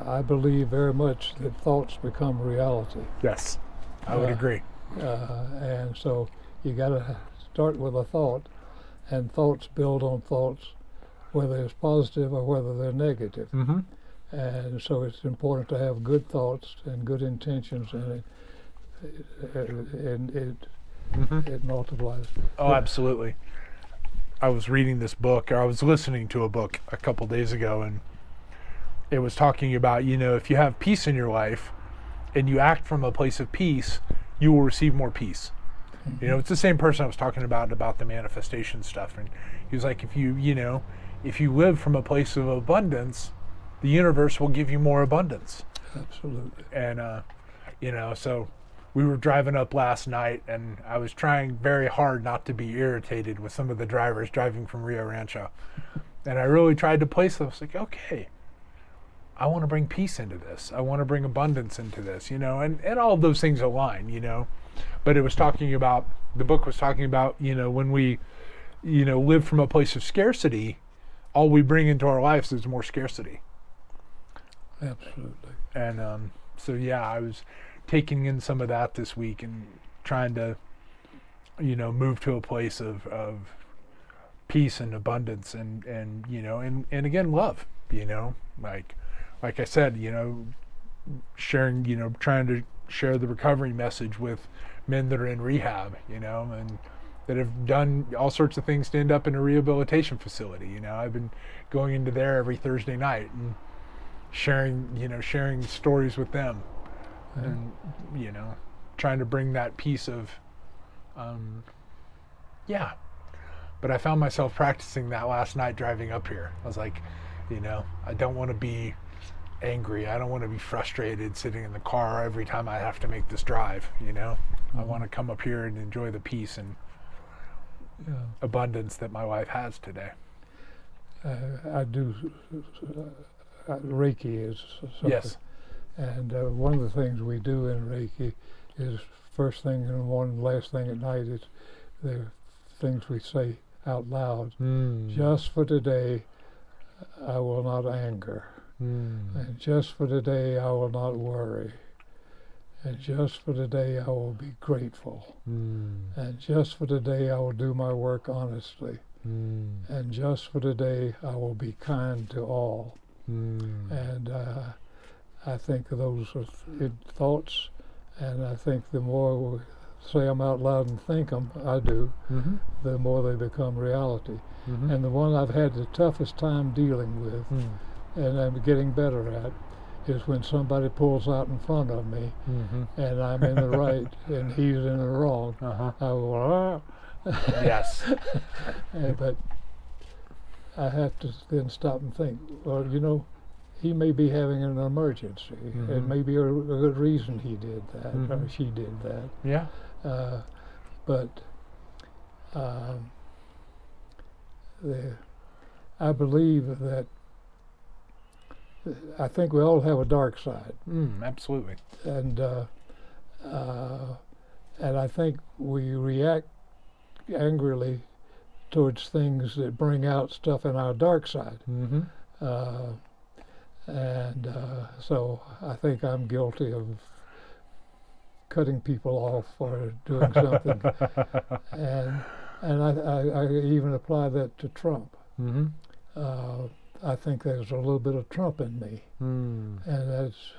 I believe very much that thoughts become reality. Yes, I would agree. And so you got to start with a thought, and thoughts build on thoughts, whether it's positive or whether they're negative. Mm-hmm. And so it's important to have good thoughts and good intentions, and it multiplies. Oh, absolutely. I was reading this book, or I was listening to a book a couple days ago, and it was talking about, if you have peace in your life and you act from a place of peace, you will receive more peace. Mm-hmm. It's the same person I was talking about the manifestation stuff. And he was like, if you live from a place of abundance, the universe will give you more abundance. Absolutely. And, so we were driving up last night, and I was trying very hard not to be irritated with some of the drivers driving from Rio Rancho. And I really tried to place them. I was like, okay, I want to bring peace into this. I want to bring abundance into this, and all of those things align, But it was talking about, the book was talking about, when we, live from a place of scarcity, all we bring into our lives is more scarcity. Absolutely. And so, I was taking in some of that this week and trying to, move to a place of peace and abundance and again, love, like I said, sharing, trying to share the recovery message with men that are in rehab, and that have done all sorts of things to end up in a rehabilitation facility. I've been going into there every Thursday night and sharing stories with them, and trying to bring that piece of but I found myself practicing that last night driving up here. I was like, I don't want to be angry. I don't want to be frustrated sitting in the car every time I have to make this drive. I want to come up here and enjoy the peace and abundance that my wife has today. I do Reiki is something. Yes. And one of the things we do in Reiki is first thing in the morning, last thing at night is the things we say out loud. Just for today, I will not anger. And just for today, I will not worry. And just for today, I will be grateful. And just for today, I will do my work honestly. And just for today, I will be kind to all. And I think those are thoughts, and I think the more we say them out loud and think them, I do, the more they become reality. And the one I've had the toughest time dealing with, and I'm getting better at, is when somebody pulls out in front of me, and I'm in the right and he's in the wrong. I go, Yes. but I have to then stop and think, well, you know, he may be having an emergency. It may be a good reason he did that or she did that. Yeah. But I believe that I think we all have a dark side. Absolutely. And I think we react angrily towards things that bring out stuff in our dark side. So I think I'm guilty of cutting people off or doing something. and I even apply that to Trump. I think there's a little bit of Trump in me. And that's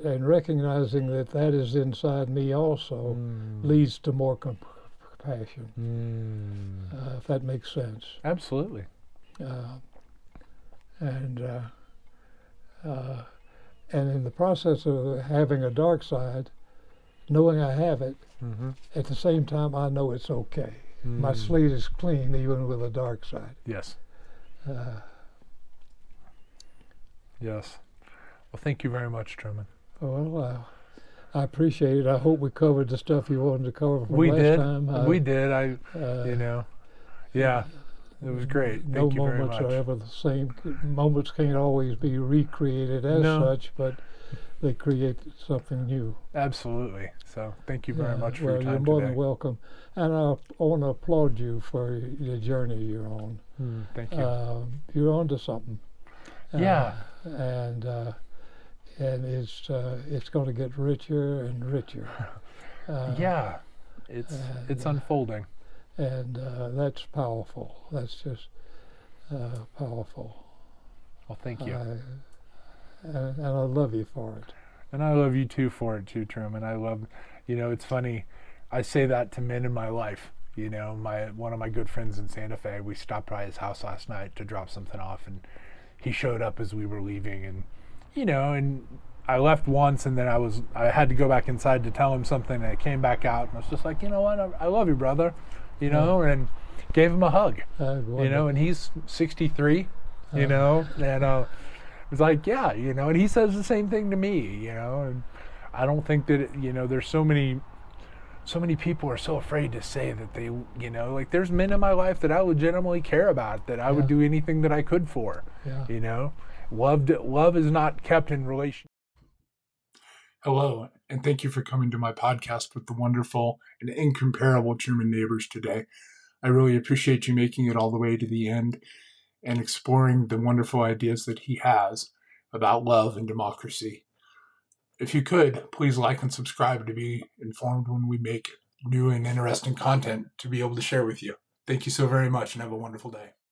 and recognizing that is inside me also leads to more compassion, if that makes sense. Absolutely. And in the process of having a dark side, knowing I have it, at the same time I know it's okay. My slate is clean even with a dark side. Yes. Yes. Well, thank you very much, Truman. Well, I appreciate it. I hope we covered the stuff you wanted to cover from last time. We did. Yeah, it was great. No Thank you very moments much. are ever the same. Moments can't always be recreated as such, but they create something new. Absolutely. So thank you very much for your time you're more today. than welcome. And I want to applaud you for the journey you're on. Thank you. You're on to something. Yeah. And it's going to get richer and richer. Yeah. It's unfolding. And that's powerful. That's just powerful. Well, thank you. And I love you for it. And I love you too for it too, Truman. I love, it's funny. I say that to men in my life. One of my good friends in Santa Fe, we stopped by his house last night to drop something off, and he showed up as we were leaving, and and I left once, and then I had to go back inside to tell him something, and I came back out, and I was just like, you know what, I love you, brother, and gave him a hug, and he's 63, and it was like, yeah, and he says the same thing to me, and I don't think that, there's so many people are so afraid to say that they, there's men in my life that I legitimately care about, that I would do anything that I could for, Love is not kept in relation. Hello, and thank you for coming to my podcast with the wonderful and incomparable Truman Nabors today. I really appreciate you making it all the way to the end and exploring the wonderful ideas that he has about love and democracy. If you could, please like and subscribe to be informed when we make new and interesting content to be able to share with you. Thank you so very much and have a wonderful day.